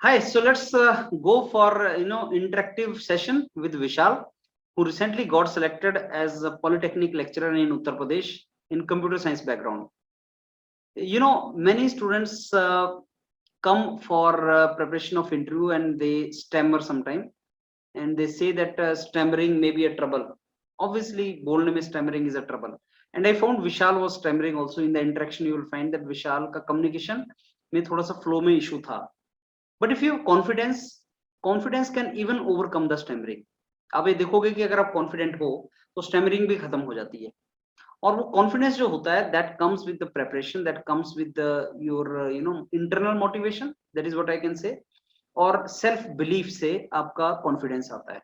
Hi, so let's go for interactive session with Vishal, who recently got selected as a polytechnic lecturer in Uttar Pradesh in computer science background. Many students come for preparation of interview and they stammer sometime, and they say that stammering may be a trouble. Obviously, बोलने में stammering is a trouble. And I found Vishal was stammering also. In the interaction you will find that Vishal का communication में थोड़ा सा flow में issue था. But if you confidence, confidence can even overcome the stammering. आप ये देखोगे कि अगर आप कॉन्फिडेंट हो तो स्टैमरिंग भी खत्म हो जाती है. और वो कॉन्फिडेंस जो होता है that comes with the preparation, that comes with your internal motivation, that is what I can say. और सेल्फ बिलीफ से आपका कॉन्फिडेंस आता है.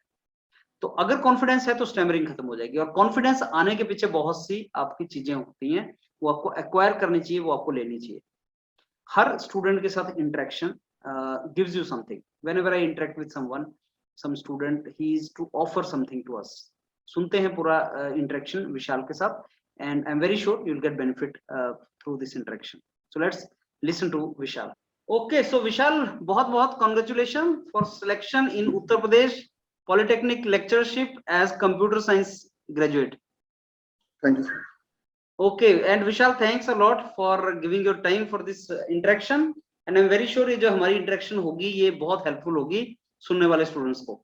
तो अगर कॉन्फिडेंस है तो स्टैमरिंग खत्म हो जाएगी. और कॉन्फिडेंस आने के पीछे बहुत सी आपकी चीजें होती हैं, वो आपको एक्वायर करनी चाहिए, वो आपको लेनी चाहिए. हर स्टूडेंट के साथ interaction gives you something. Whenever I interact with someone, some student, he is to offer something to us. सुनते हैं पूरा interaction विशाल के साथ, and I'm very sure you'll get benefit through this interaction. So let's listen to Vishal. Okay, so Vishal, बहुत बहुत congratulations for selection in Uttar Pradesh Polytechnic lectureship as computer science graduate. Thank you, sir. Okay, and Vishal, thanks a lot for giving your time for this interaction. And I am very sure ये जो हमारी interaction होगी ये बहुत helpful होगी सुनने वाले students को.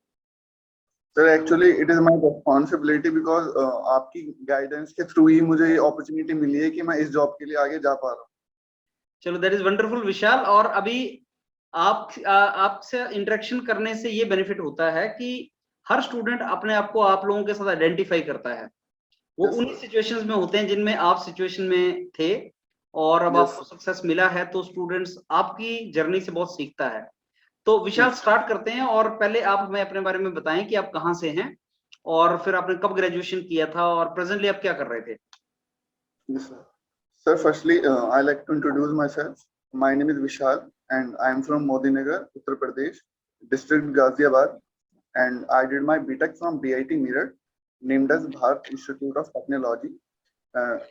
Sir actually it is my responsibility because आपकी गाइडेंस के थ्रू ही मुझे ये अपॉर्चुनिटी मिली है कि मैं इस जॉब के लिए आगे जा पा रहा हूँ. चलो, दैट इज वंडरफुल विशाल. और अभी आपसे इंटरेक्शन करने से ये बेनिफिट होता है कि हर स्टूडेंट अपने आप को आप लोगों के साथ आइडेंटिफाई करता है. वो उन सिचुएशंस में होते हैं जिनमें आप सिचुएशन में थे, और अब आपको सक्सेस मिला है, तो स्टूडेंट्स आपकी जर्नी से बहुत सीखता है. तो विशाल स्टार्ट करते हैं, और पहले आप हमें अपने बारे में बताएं कि आप कहां से हैं और फिर आपने कब ग्रेजुएशन किया था और प्रेजेंटली आप क्या कर रहे थे. Sir firstly I like to introduce myself. My name is Vishal and I am from Modinagar, Uttar Pradesh, district Ghaziabad, and I did my BTech from BIT Meerut, named as Bharat Institute of Technology.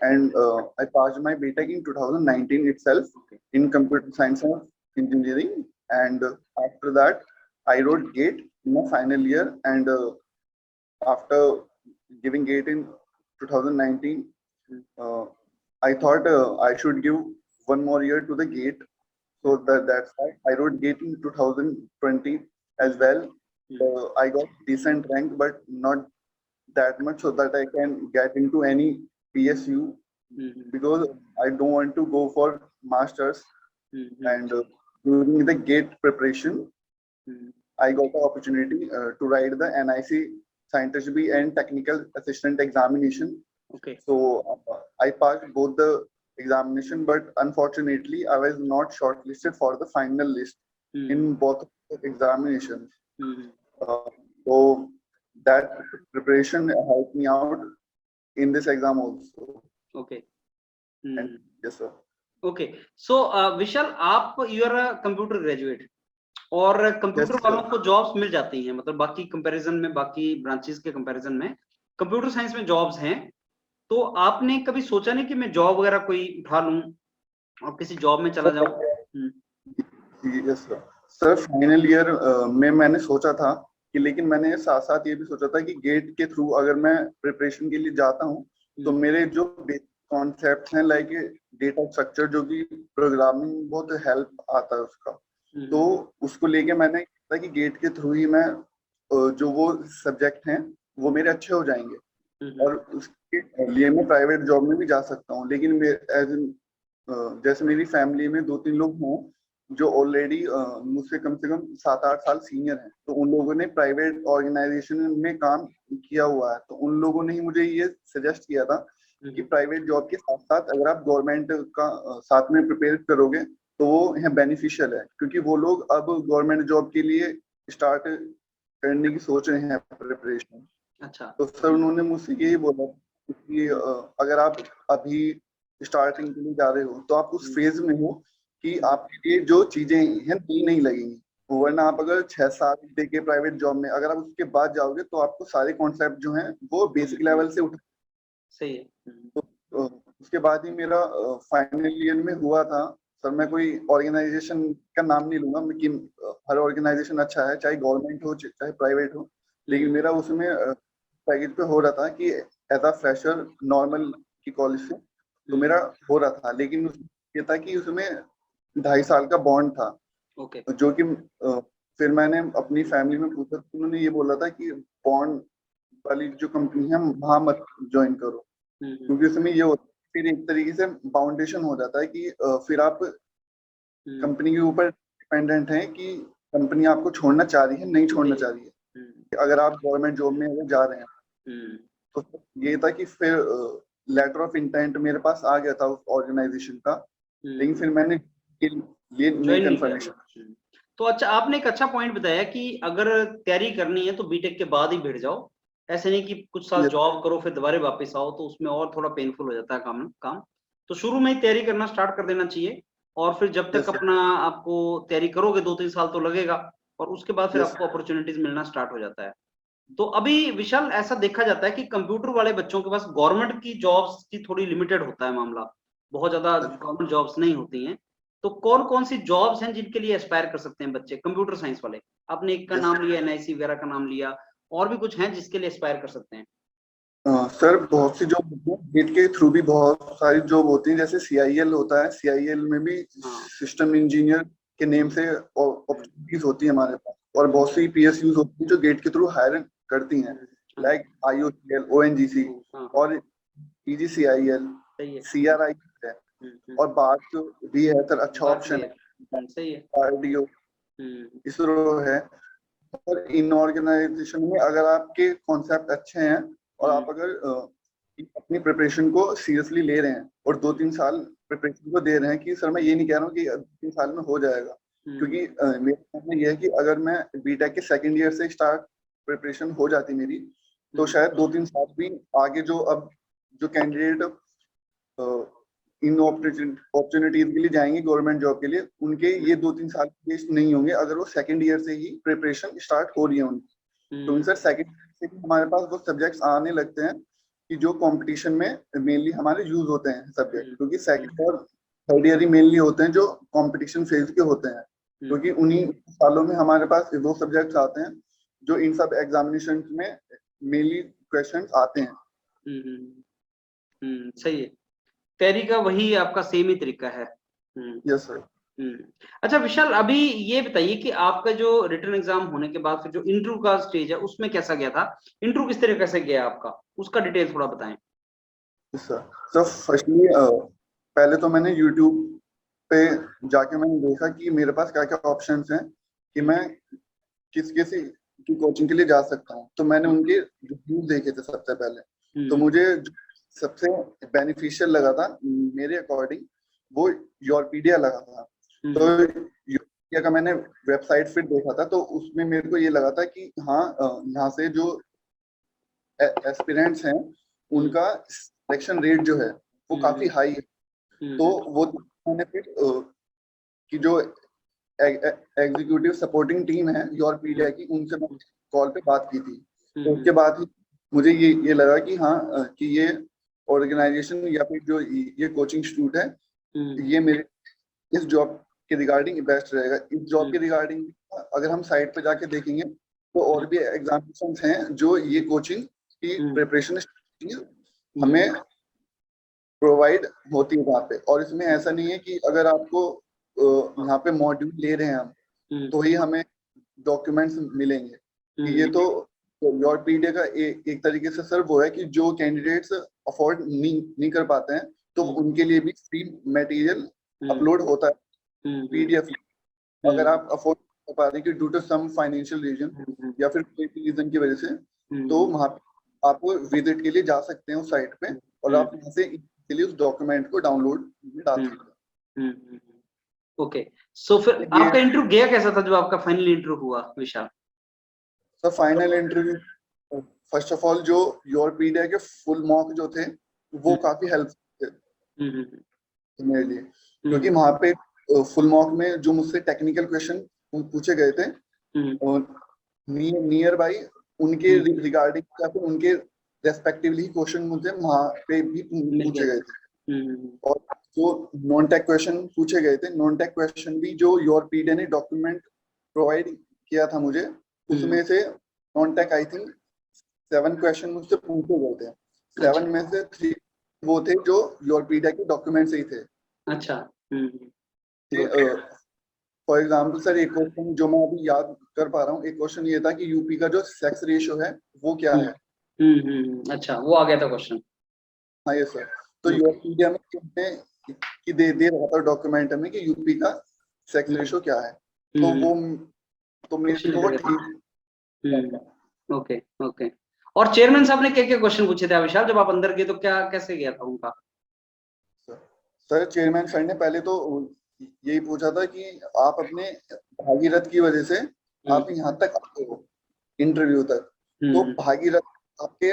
And I passed my BTech in 2019 itself in computer science and engineering, and after that I wrote GATE in my final year, and after giving GATE in 2019 I thought I should give one more year to the GATE, so that's why I wrote GATE in 2020 as well. I got decent rank but not that much so that I can get into any PSU, because I don't want to go for masters. And during the GATE preparation I got the opportunity to write the NIC Scientist B and Technical Assistant examination. Okay. So I passed both the examination, but unfortunately I was not shortlisted for the final list in both examinations. So that preparation helped me out in this exam also. Okay. And yes sir. Okay, so Vishal, आप you are a computer graduate, और computer वालों को jobs मिल जाती हैं, मतलब बाकी comparison में, बाकी ब्रांचेस के कंपैरिजन में कंप्यूटर साइंस में जॉब्स हैं. तो आपने कभी सोचा नहीं कि मैं जॉब वगैरह कोई उठा लूं और किसी जॉब में चला जाऊं? यस सर, फाइनल ईयर में मैंने सोचा था कि, लेकिन मैंने साथ साथ ये भी सोचा था कि गेट के थ्रू अगर मैं प्रिपरेशन के लिए जाता हूँ तो मेरे जो कॉन्सेप्ट्स हैं लाइक डेटा स्ट्रक्चर, जो कि प्रोग्रामिंग बहुत हेल्प आता है उसका, तो उसको लेके मैंने कहा कि गेट के थ्रू ही मैं जो वो सब्जेक्ट हैं वो मेरे अच्छे हो जाएंगे और उसके लिए मैं प्राइवेट जॉब में भी जा सकता हूँ. लेकिन जैसे मेरी फैमिली में 2-3 लोग हों जो ऑलरेडी मुझसे कम से कम 7-8 साल सीनियर हैं, तो उन लोगों ने प्राइवेट ऑर्गेनाइजेशन में काम किया हुआ है, तो उन लोगों ने ही मुझे ये सजेस्ट किया था कि प्राइवेट जॉब के साथ साथ अगर आप गवर्नमेंट का साथ में प्रिपेयर करोगे तो वो यहाँ बेनिफिशियल है, क्योंकि वो लोग अब गवर्नमेंट जॉब के लिए स्टार्ट करने की सोच रहे हैं प्रिपरेशन. अच्छा. तो सर उन्होंने मुझसे यही बोला कि अगर आप अभी स्टार्टिंग के लिए जा रहे हो तो आप उस फेज में हो कि आपके लिए जो चीजें हैं नई नहीं लगेंगी, वरना आप अगर 6 साल दे के प्राइवेट जॉब में अगर आप उसके बाद जाओगे तो आपको सारे कॉन्सेप्ट जो हैं वो बेसिक लेवल से उठ. सही है. तो उसके बाद ही मेरा फाइनल ईयर में हुआ था सर मैं कोई ऑर्गेनाइजेशन का नाम नहीं लूंगा कि हर ऑर्गेनाइजेशन अच्छा है, चाहे गवर्नमेंट हो चाहे प्राइवेट हो, लेकिन मेरा उसमें पैकेज पे हो रहा था कि एज अ फ्रेशर नॉर्मल की कॉलेज से, तो मेरा हो रहा था, लेकिन ये था कि उसमें 2.5 साल का बॉन्ड था, ओके जो कि फिर मैंने अपनी फैमिली में पूछा तो उन्होंने ये बोला था कि बॉन्ड वाली जो कंपनी है वहां मत ज्वाइन करो, क्योंकि उसमें ये होता है फिर एक तरीके से बाउंडेशन हो जाता है कि फिर आप कंपनी के ऊपर डिपेंडेंट हैं कि कंपनी आपको छोड़ना चाह रही है नहीं छोड़ना चाह रही है। अगर आप गवर्नमेंट जॉब में अगर जा रहे हैं तो ये था कि फिर लेटर ऑफ इंटेंट मेरे पास आ गया था उस ऑर्गेनाइजेशन का, लेकिन फिर मैंने ये नहीं ज्वाइन नहीं कंफर्मेशन। किया। तो अच्छा, आपने एक अच्छा पॉइंट बताया कि अगर तैयारी करनी है तो बीटेक के बाद ही भिड़ जाओ, ऐसे नहीं कि कुछ साल Yes. जॉब करो फिर दोबारा वापस आओ, तो उसमें और थोड़ा पेनफुल हो जाता है काम। तो शुरू में ही तैयारी करना स्टार्ट कर देना चाहिए, और फिर जब तक Yes. अपना आपको तैयारी करोगे 2-3 साल तो लगेगा, और उसके बाद फिर Yes. आपको अपॉर्चुनिटीज मिलना स्टार्ट हो जाता है। तो अभी विशाल ऐसा देखा जाता है कि कंप्यूटर वाले बच्चों के पास गवर्नमेंट की जॉब्स की थोड़ी लिमिटेड होता है मामला, बहुत ज्यादा गवर्नमेंट जॉब्स नहीं होती हैं। तो कौन कौन सी जॉब्स हैं जिनके लिए एस्पायर कर सकते हैं बच्चे कंप्यूटर साइंस वाले? आपने एक का Yes. नाम लिया, एनआईसी वगैरह का नाम लिया, और भी कुछ हैं जिसके लिए एस्पायर कर सकते हैं? सर बहुत सी जॉब होती है, गेट के थ्रू भी बहुत सारी जॉब होती है, जैसे CIL होता है, CIL में भी हाँ सिस्टम इंजीनियर के नेम से अपॉर्चुनिटीज होती है हमारे पास, और बहुत सी PSUs होती है जो गेट के थ्रू हायर करती हैं, लाइक IOCL, ONGC हाँ और PGCIL, सही है। CRI है, और बात भी है सर, अच्छा बात भी ऑप्शन है। है, सही है। RDO, हम्म, इसरो है। और इन ऑर्गेनाइजेशन में अगर आपके कॉन्सेप्ट अच्छे हैं और आप अगर अपनी प्रिपरेशन को सीरियसली ले रहे हैं और 2-3 साल प्रिपरेशन को दे रहे हैं, कि सर मैं ये नहीं कह रहा हूँ कि 3 साल में हो जाएगा, क्योंकि मेरे मानना ये है कि अगर मैं बीटेक के सेकंड ईयर से स्टार्ट प्रिपरेशन हो जाती मेरी, तो शायद 2-3 साल भी आगे जो अब जो कैंडिडेट इन अपॉर्चुनिटीज के लिए जाएंगे गवर्नमेंट जॉब के लिए, उनके ये 2-3 साल वेस्ट नहीं होंगे अगर वो सेकंड ईयर से ही प्रिपरेशन स्टार्ट हो रही है उनकी। तो सर सेकंड ईयर से ही हमारे पास वो सब्जेक्ट्स आने लगते हैं कि जो कंपटीशन में मेनली हमारे यूज होते हैं सब्जेक्ट, क्योंकि सेकंड और थर्ड ईयर ही मेनली होते हैं जो कंपटीशन फेज के होते हैं, क्योंकि उन्हीं सालों में हमारे पास वो सब्जेक्ट्स आते हैं जो इन सब एग्जामिनेशन में मेनली क्वेश्चन आते हैं। सही है। तैयारी का वही आपका सेम ही तरीका है। Yes sir. अच्छा विशाल, अभी ये बताइए कि आपका जो रिटन एग्जाम होने के बाद फिर जो इंटरव्यू का स्टेज है उसमें कैसा गया था? इंटरव्यू किस तरीके से गया आपका, उसका डिटेल थोड़ा बताएं। सर फर्स्टली पहले तो मैंने यूट्यूब पे जाके मैंने देखा कि मेरे पास क्या क्या ऑप्शंस हैं कि मैं किस किस की कोचिंग के लिए जा सकता हूँ, तो मैंने उनके रिव्यूज देखे थे सबसे पहले। तो मुझे जो सबसे बेनिफिशियल लगा था मेरे अकॉर्डिंग वो योरपीडिया लगा था। तो योरपीडिया का मैंने वेबसाइट फिर देखा था, तो उसमें मेरे को ये लगा था कि हाँ यहाँ से जो एस्पिरेंट्स हैं उनका सिलेक्शन रेट जो है वो काफी हाई है। तो वो मैंने फिर कि जो एग्जीक्यूटिव सपोर्टिंग टीम है योरपीडिया की, उनसे मैं कॉल पे बात की थी। तो उसके बाद ही मुझे ये लगा कि हाँ कि ये ऑर्गेनाइजेशन या फिर जो ये कोचिंग इंस्टीट्यूट है ये मेरे इस जॉब के रिगार्डिंग बेस्ट रहेगा। इस जॉब के रिगार्डिंग अगर हम साइट पे जाके देखेंगे तो और भी एग्जामिनेशंस हैं जो ये कोचिंग की प्रिपरेशन हमें प्रोवाइड होती है वहाँ पे, और इसमें ऐसा नहीं है कि अगर आपको यहाँ पे मॉड्यूल ले रहे हैं हम तो ही हमें डॉक्यूमेंट्स मिलेंगे। कि ये तो योरपीडिया का एक तरीके से सर वो है कि जो कैंडिडेट्स अफोर्ड नहीं कर पाते हैं तो उनके लिए भी फ्री मटेरियल अपलोड होता है PDF। अगर आप अफोर्ड कर पा रहे हैं कि due to some financial reason या फिर कोई भी रीजन की वजह से, तो वहाँ पे आप विजिट के लिए जा सकते हैं उस साइट पे, और आप यहाँ से के लिए उस डॉक्यूमेंट को डाउनलोड डाल सकते हैं। ओके, सो फिर आपका इंटरव्यू गया कैसा था, जो आपका फाइनल इंटरव्यू हुआ Vishal? Sir final interview first of all जो योरपीडिया के फुल मॉक जो थे वो काफी हेल्पफुल थे मेरे लिए, क्योंकि वहाँ पे फुल मॉक में जो मुझसे टेक्निकल क्वेश्चन पूछे गए थे नियर बाई उनके रिगार्डिंग या फिर उनके रेस्पेक्टिवली क्वेश्चन मुझे वहाँ पे भी पूछे गए थे। और तो नॉन टेक क्वेश्चन पूछे गए थे। नॉन टेक क्वेश्चन भी जो यूरोपीडिया ने डॉक्यूमेंट प्रोवाइड किया था मुझे, उसमें से non tech I think 7 question मुझसे पूछे गए थे। 7 में से 3 वो थे जो यूरोपीडिया के डॉक्यूमेंट से ही थे। अच्छा। फॉर एग्जाम्पल सर, एक क्वेश्चन जो मैं अभी याद कर पा रहा हूँ, एक क्वेश्चन ये था कि यूपी का जो सेक्स रेशियो है वो क्या है। अच्छा, वो आ गया था क्वेश्चन। हाँ ये सर, तो यूरोपीडिया में कि दे रहा था डॉक्यूमेंट में कि यूपी का सेक्स रेशियो क्या है, तो वो तो मेरे को ठीक। Okay okay. और चेयरमैन साहब ने क्या क्या क्वेश्चन पूछे थे विशाल, जब आप अंदर गए तो क्या कैसे गया था उनका? सर चेयरमैन सर ने पहले तो यही पूछा था कि आप अपने भागीरथ की वजह से आप यहाँ तक आते हो इंटरव्यू तक, तो भागीरथ आपके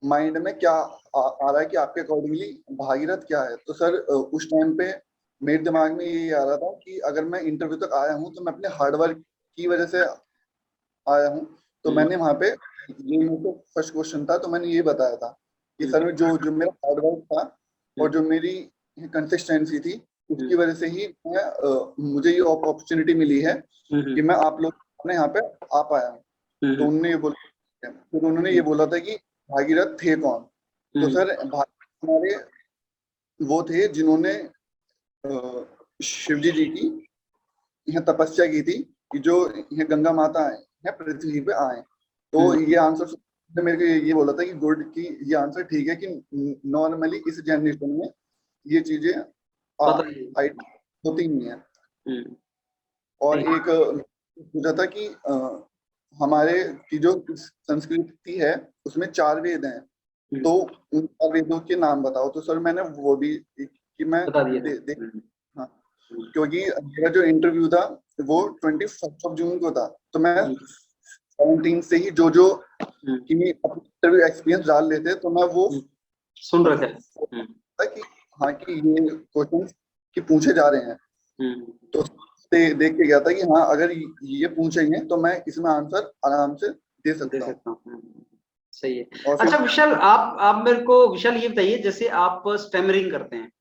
माइंड में क्या आ रहा है कि आपके अकॉर्डिंगली भागीरथ क्या है। तो सर उस टाइम पे मेरे दिमाग में ये आ रहा था कि अगर मैं इंटरव्यू तक आया हूँ तो मैं अपने हार्डवर्क की वजह से आया हूँ। तो मैंने वहाँ पे, ये मेरे फर्स्ट क्वेश्चन था, तो मैंने ये बताया था कि सर जो जो मेरा हार्डवर्क था और जो मेरी कंसिस्टेंसी थी, उसकी वजह से ही मुझे ये अपॉर्चुनिटी मिली है कि मैं आप लोग अपने यहाँ पे आ पाया हूँ। तो उन्होंने ये बोला, तो उन्होंने ये बोला था कि भागीरथ थे कौन। तो सर भागीरथ हमारे वो थे जिन्होंने शिव जी की यह तपस्या की थी कि जो यह गंगा माता आए या पृथ्वी पे आए। तो ये आंसर मेरे को ये बोला था कि गुड की ये आंसर ठीक है कि नॉर्मली इस जनरेशन में ये चीजें होती नहीं है। और एक पूछा था कि हमारे की जो संस्कृति है उसमें 4 वेद हैं, तो उन 4 वेदों के नाम बताओ। तो सर मैंने वो भी कि मैं हाँ, क्योंकि मेरा जो इंटरव्यू था वो 21 जून को था, तो मैं 17 से ही जो जो इंटरव्यू एक्सपीरियंस डाल लेते, तो मैं वो सुन रहे थे कि हाँ कि ये क्वेश्चन कि पूछे जा रहे हैं। तो देख के गया था कि हाँ अगर ये पूछेंगे तो मैं इसमें आंसर आराम से दे सकता हूँ। सही है। अच्छा विशाल, आप मेरे को विशाल ये बताइए, जैसे आप स्टैमरिंग करते हैं,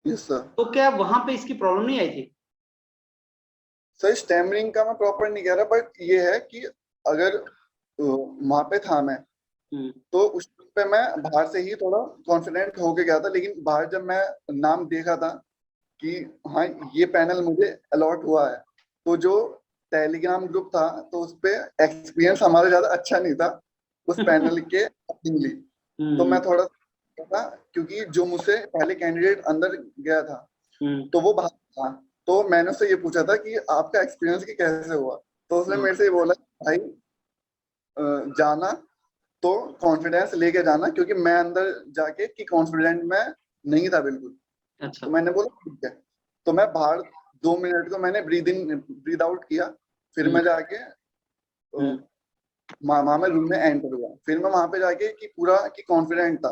यस सर, तो क्या वहां पे इसकी प्रॉब्लम नहीं आई थी? सर स्टैमरिंग का मैं प्रॉपर नहीं कह रहा, बट ये है कि अगर वहां पे था मैं, तो उस पे मैं बाहर से ही थोड़ा कॉन्फिडेंट होके गया था, लेकिन बाहर जब मैं नाम देखा था कि हाँ ये पैनल मुझे अलॉट हुआ है, तो जो टेलीग्राम ग्रुप था तो उस पे एक्सपीरियंस हमारा ज्यादा अच्छा नहीं था उस पैनल के अकॉर्डिंगली। तो मैं थोड़ा था, क्योंकि जो मुझसे पहले कैंडिडेट अंदर गया था तो वो बाहर था, तो मैंने उससे ये पूछा था कि आपका एक्सपीरियंस की कैसे हुआ। तो उसने मेरे से ये बोला भाई जाना तो कॉन्फिडेंस लेके जाना, क्योंकि मैं अंदर जाके कि कॉन्फिडेंट मैं नहीं था बिल्कुल। अच्छा। तो मैंने बोला ठीक है, तो मैं बाहर 2 मिनट को मैंने ब्रीद इन ब्रीद आउट किया, फिर मैं जाके वहां में रूम में एंटर हुआ। फिर मैं वहां पे जाके कि पूरा कि कॉन्फिडेंट था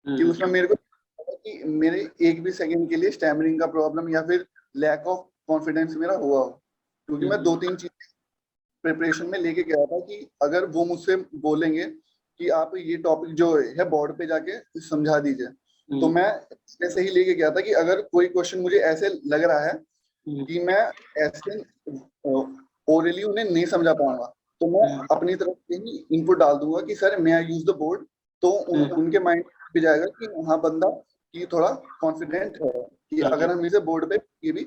कि उसमें मेरे को कि मेरे एक भी सेकंड के लिए स्टैमरिंग का प्रॉब्लम या फिर लैक ऑफ कॉन्फिडेंस मेरा हुआ हो, क्योंकि मैं 2-3 चीज प्रिपरेशन में लेके गया था कि अगर वो मुझसे बोलेंगे कि आप ये टॉपिक जो है बोर्ड पे जाके समझा दीजिए, तो मैं ऐसे ही लेके गया था कि अगर कोई क्वेश्चन मुझे ऐसे लग रहा है कि मैं ऐसे ओरली उन्हें नहीं समझा पाऊंगा, तो मैं अपनी तरफ से ही इनपुट डाल दूंगा कि सर मैं यूज द बोर्ड, तो उनके माइंड भी जाएगा कि हाँ बंदा कि थोड़ा कॉन्फिडेंट है कि अगर हम इसे बोर्ड पे ये भी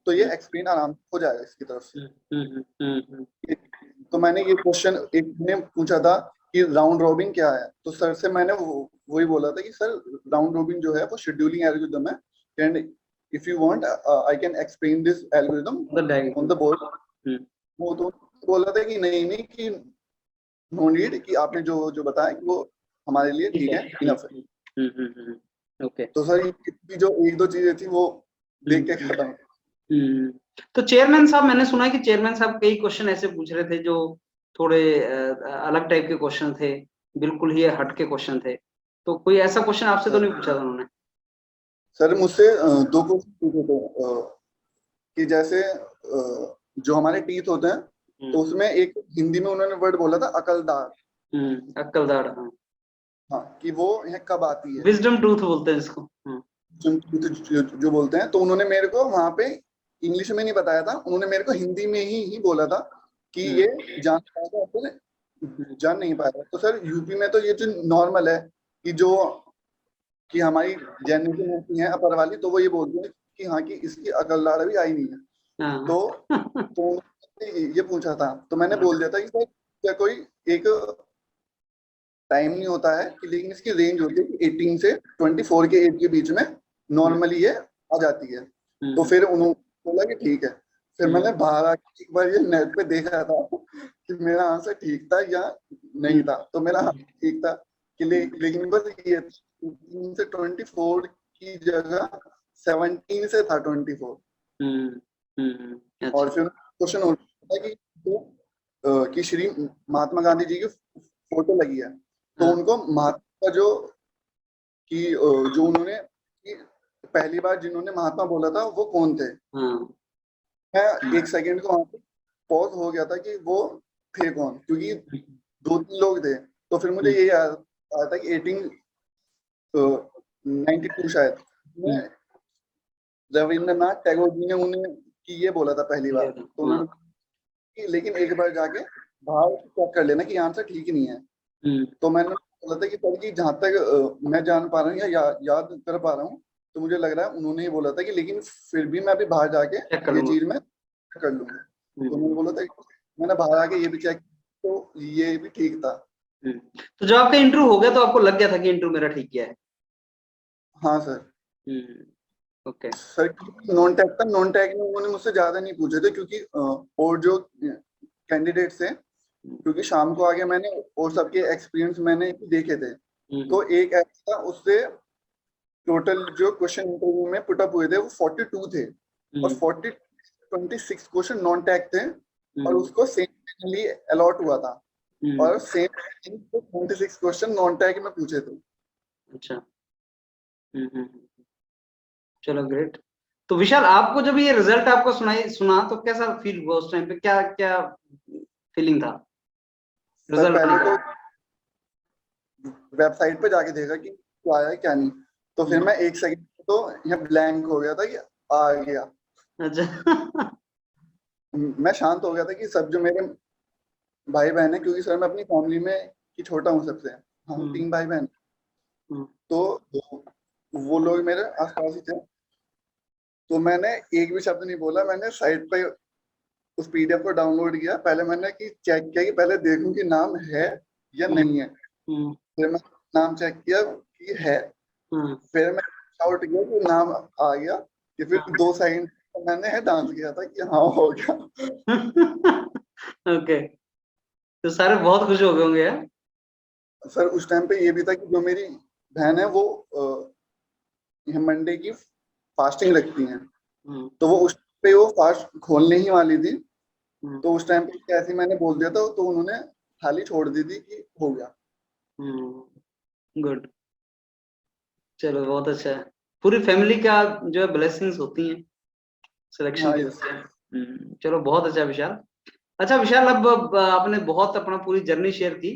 तो ये एक्सप्लेन आराम हो जाएगा इसकी तरफ से। तो मैंने ये क्वेश्चन एक ने पूछा था कि राउंड रॉबिन क्या है, तो सर से मैंने वही बोला था कि सर राउंड रॉबिन जो है वो शेड्यूलिंग एल्गोरिथम है, and if you want I can explain this algorithm on the board. वो तो बोला था कि नहीं नहीं कि नो नीड, कि आपने जो जो बताया कि वो हमारे लिए ठीक है, इनफ है। ओके। तो सर ये जो 1-2 चीजें थी वो देख के खत्म। तो चेयरमैन साहब, मैंने सुना है कि चेयरमैन साहब कई क्वेश्चन ऐसे पूछ रहे थे जो थोड़े अलग टाइप के क्वेश्चन थे, बिल्कुल ही हट के क्वेश्चन थे, तो कोई ऐसा क्वेश्चन आपसे तो नहीं पूछा था उन्होंने? सर मुझसे 2 क्वेश्चन पूछे थे कि जैसे जो हमारे टीथ होते हैं तो उसमें एक हिंदी में उन्होंने वर्ड बोला था अकलदार। अक्कलदाड़, हाँ। हाँ कि वो यह कब आती है। विजडम टूथ बोलते हैं इसको। जो बोलते हैं, तो उन्होंने मेरे को वहां पे इंग्लिश में नहीं बताया था, उन्होंने मेरे को हिंदी में ही बोला था कि ये जान पाएगा अपने जान नहीं पाएगा। तो सर यूपी में तो ये जो नॉर्मल है कि हमारी जनरेशन होती है अपर वाली, तो वो ये बोलते हैं कि हाँ कि इसकी अकल लाड़ भी आई नहीं है। हाँ। तो उन्होंने ये पूछा था, तो मैंने बोल दिया था कि सर क्या कोई एक टाइम नहीं होता है कि, लेकिन इसकी रेंज होती है कि 18 से 24 के एज के बीच में नॉर्मली ये आ जाती है। तो फिर उन्होंने बोला कि ठीक है। फिर मैंने बाहर आके एक बार ये नेट पे देखा था कि मेरा आंसर ठीक था या नहीं था, तो मेरा आंसर ठीक था कि लेकिन बस ये 18 से 24 की जगह 17 से था 24। और फिर क्वेश्चन होता है कि श्री महात्मा गांधी जी की फोटो लगी है, तो उनको महात्मा जो उन्होंने पहली बार जिन्होंने महात्मा बोला था वो कौन थे। मैं एक सेकंड को वहां पे पॉज हो गया था कि वो थे कौन, क्योंकि 2-3 लोग थे। तो फिर मुझे ये याद आया था कि 1892 शायद में रविंद्रनाथ टैगोर जी ने उन्हें कि ये बोला था पहली बार। तो उन्होंने लेकिन एक बार जाके बाहर चेक कर लेना कि आंसर ठीक नहीं है। तो मैंने बोला था कि सर जी जहाँ तक मैं जान पा रहा हूँ या याद कर पा रहा हूँ, तो मुझे लग रहा है उन्होंने ही बोला था कि लेकिन फिर भी मैं अभी बाहर जाके ये चीज में कर लूंगा। तो मैंने बोला था मैंने बाहर आके ये भी चेक, तो ये भी ठीक था। तो जब आपका इंटरव्यू हो गया तो आपको लग गया था कि इंटरव्यू मेरा ठीक किया है? हाँ sir. Okay sir non tag था, नॉन टैग में उन्होंने मुझसे ज्यादा नहीं पूछे थे, क्योंकि और जो कैंडिडेट थे, क्योंकि शाम को आगे मैंने और सबके एक्सपीरियंस मैंने देखे थे। तो एक ऐसा था, उससे टोटल जो क्वेश्चन इंटरव्यू में पुटअप हुए थे वो 42 थे, और 26 क्वेश्चन नॉन टैग थे, और उसको सेम अलॉट हुआ था, और सेम 26 क्वेश्चन नॉन टैग में पूछे थे। अच्छा। चलो ग्रेट। तो विशाल, आपको जब ये रिजल्ट आपको सुना तो कैसा फील हुआ उस टाइम पे? क्या क्या फीलिंग था सर रिजल्ट? पहले तो वेबसाइट पे जाके देखा कि क्या आया क्या नहीं, तो फिर मैं एक सेकंड तो यहाँ ब्लैंक हो गया था कि आ गया। अच्छा। मैं शांत हो गया था कि सब जो मेरे भाई बहन है, क्योंकि सर मैं अपनी फैमिली में कि छोटा हूँ सबसे, हम 3 भाई बहन, तो वो लोग मेरे आसपास ही थे। तो मैंने एक भी शब्द नहीं बोला, मैंने साइट पे उस पीडीएफ को डाउनलोड किया। पहले मैंने कि चेक किया कि पहले देखूं कि नाम है या नहीं है। फिर मैं नाम चेक किया कि है, फिर मैं आउट किया कि नाम आ गया, कि फिर 2 सेकंड मैंने है डांस किया था कि हाँ हो गया। ओके। तो सारे बहुत खुश हो गए होंगे यार? सर उस टाइम पे ये भी था कि जो मेरी बहन है वो मंडे की फास्टिंग रखती हैं, तो वो उस पे वो फास्ट खोलने ही वाली थी। तो उस टाइम पे कैसे मैंने बोल दिया था, तो उन्होंने थाली छोड़ दी थी कि हो गया। गुड। चलो बहुत अच्छा है। पूरी फैमिली का जो है ब्लेसिंग्स होती हैं सिलेक्शन हाँ, के यस। लिए। चलो बहुत अच्छा विशाल। अच्छा विशाल, अब आपने बहुत अपना पूरी जर्नी शेयर की।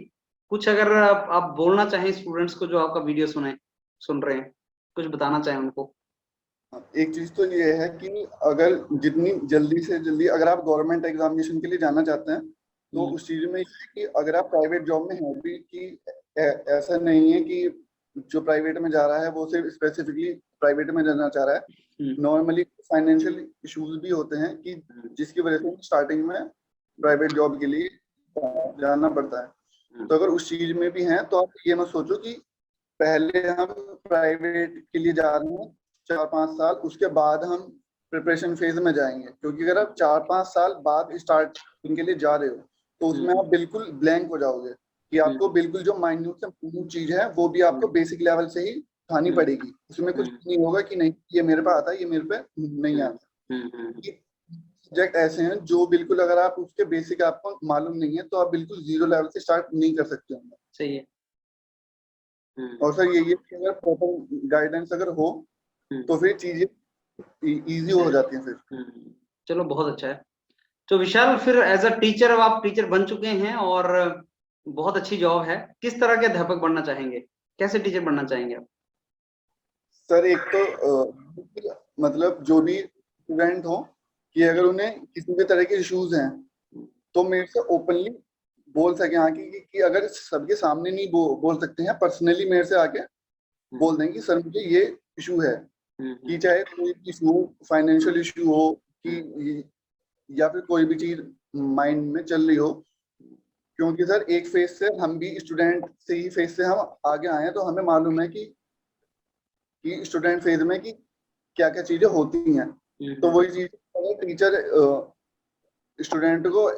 कुछ अगर आप बोलना चाहें स्टूडेंट्स को जो आपका वीडियो सुन रहे हैं, कुछ बताना चाहें उनको? एक चीज तो ये है कि अगर जितनी जल्दी से जल्दी अगर आप गवर्नमेंट एग्जामिनेशन के लिए जाना चाहते हैं, तो उस चीज में ये है कि अगर आप प्राइवेट जॉब में हैं भी, कि ऐसा नहीं है कि जो प्राइवेट में जा रहा है वो सिर्फ स्पेसिफिकली प्राइवेट में जाना चाह रहा है। नॉर्मली फाइनेंशियल इश्यूज भी होते हैं कि जिसकी वजह से स्टार्टिंग में प्राइवेट जॉब के लिए जाना पड़ता है। तो अगर उस चीज में भी हैं, तो आप ये मत सोचो कि पहले हम प्राइवेट के लिए जा रहे हैं 4-5 साल, उसके बाद हम प्रिपरेशन फेज में जाएंगे। क्योंकि अगर आप 4-5 साल बाद स्टार्टिंग के लिए जा रहे हो, तो उसमें आप बिल्कुल ब्लैंक हो जाओगे, कि आपको बिल्कुल जो माइन्यूट से माइन्यूट चीज है वो भी आपको बेसिक लेवल से ही उठानी पड़ेगी। उसमें कुछ नहीं होगा कि नहीं ये मेरे पे आता है, ये मेरे पे नहीं आता। सब्जेक्ट ऐसे हैं जो बिल्कुल अगर आप उसके बेसिक आपको मालूम नहीं है, तो आप बिल्कुल 0 लेवल से स्टार्ट नहीं कर सकते होंगे। सही है। और सर ये कि अगर प्रॉपर गाइडेंस अगर हो तो फिर चीजें इजी हो जाती हैं फिर। चलो बहुत अच्छा है। तो विशाल, फिर एज अ टीचर, अब आप टीचर बन चुके हैं और बहुत अच्छी जॉब है। किस तरह के अध्यापक बनना चाहेंगे? कैसे टीचर बनना चाहेंगे आप? सर एक तो मतलब जो भी स्टूडेंट हो कि अगर उन्हें किसी भी तरह के इश्यूज हैं तो मेरे से ओपनली बोल सके, हाँ कि अगर सबके सामने नहीं बोल सकते हैं, पर्सनली मेरे से आके बोल दें कि सर मुझे ये इशू है, कि चाहे कोई इशू हो, फाइनेंशियल इशू हो कि या फिर कोई भी चीज माइंड में चल रही हो। क्योंकि सर एक फेज से हम भी स्टूडेंट से ही फेज से हम आगे आए हैं, तो हमें मालूम है कि स्टूडेंट फेज में कि क्या क्या चीजें होती हैं। तो वही चीज अगर टीचर स्टूडेंट को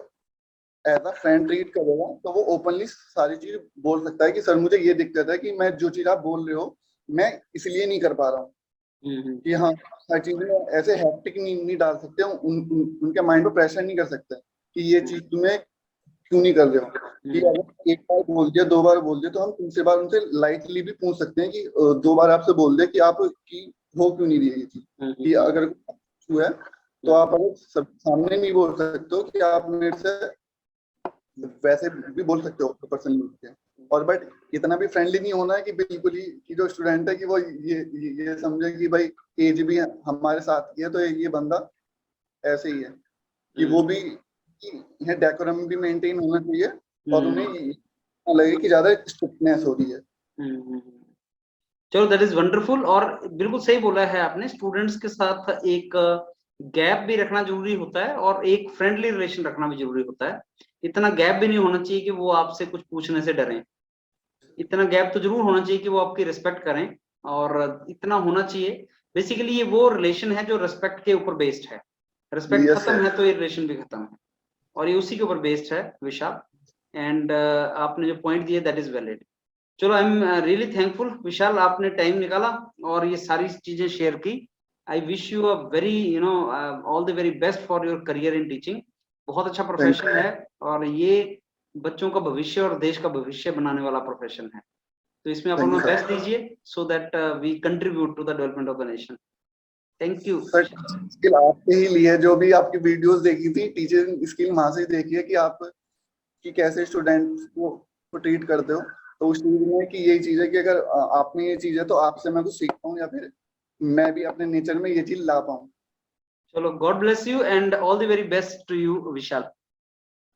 एज अ फ्रेंड ट्रीट करेगा तो वो ओपनली सारी चीज बोल सकता है कि सर मुझे ये दिक्कत है कि मैं जो चीज आप बोल रहे हो मैं इसलिए नहीं कर पा रहा हूँ। कि हाँ, हर चीज में ऐसे हैप्टिक नहीं डाल सकते, उनके माइंड पे प्रेशर नहीं कर सकते कि ये चीज तुम्हें क्यों नहीं कर रहे हो। कि अगर एक बार बोल दिया, दो बार बोल दिया, तो हम तीसरी बार उनसे लाइटली भी पूछ सकते हैं कि दो बार आपसे बोल दे कि आप की हो क्यों नहीं रही है ये चीज। कि अगर कुछ है तो आप अगर सब सामने नहीं बोल सकते हो कि आप मेरे से वैसे भी बोल सकते हो पर्सनली। और बट इतना भी फ्रेंडली नहीं होना है कि बिल्कुल ही कि जो स्टूडेंट है कि वो ये समझे कि भाई एज भी हमारे साथ की है तो ये बंदा ऐसे ही है। कि वो भी ये डेकोरम भी मेंटेन होना चाहिए और उन्हें ये लगे कि ज्यादा स्ट्रिक्टनेस हो रही है। चलो दैट इज वंडरफुल। और बिल्कुल सही बोला है आपने, स्टूडेंट्स के साथ एक गैप भी रखना जरूरी होता है और एक फ्रेंडली रिलेशन रखना भी जरूरी होता है। इतना गैप भी नहीं होना चाहिए कि वो आपसे कुछ पूछने से डरें। इतना गैप तो जरूर होना चाहिए कि वो आपकी रिस्पेक्ट करें, और इतना होना चाहिए। बेसिकली ये वो रिलेशन है जो रिस्पेक्ट के ऊपर बेस्ड है। रिस्पेक्ट Yes, खत्म sir. है तो ये रिलेशन भी खत्म है, और ये उसी के ऊपर बेस्ड है विशाल। एंड आपने जो पॉइंट दिए दैट इज वैलिड। चलो आई एम रियली थैंकफुल विशाल, आपने टाइम निकाला और ये सारी चीजें शेयर की। I wish you a very all the very best for your career in teaching. बहुत अच्छा प्रोफेशन है और ये बच्चों का भविष्य और देश का भविष्य बनाने वाला प्रोफेशन है। तो इसमें आप Thank you, अपना sir. बेस्ट दीजिए so that we contribute to the development of the nation. Thank you. Sir skill आपके ही लिए, जो भी आपकी वीडियोस देखी थी टीचिंग स्किल वहां से देखी है कि आप कि कैसे स्टूडेंट्स को ट्रीट करते हो। तो उस चीज में कि यही चीज है कि अगर आप में ये चीज है तो आपसे मैं कुछ सीख पाऊँ या फिर मैं भी अपने नेचर में ये चीज ला पाऊँ। चलो God bless you and all the very best to you Vishal.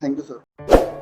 Thank you sir.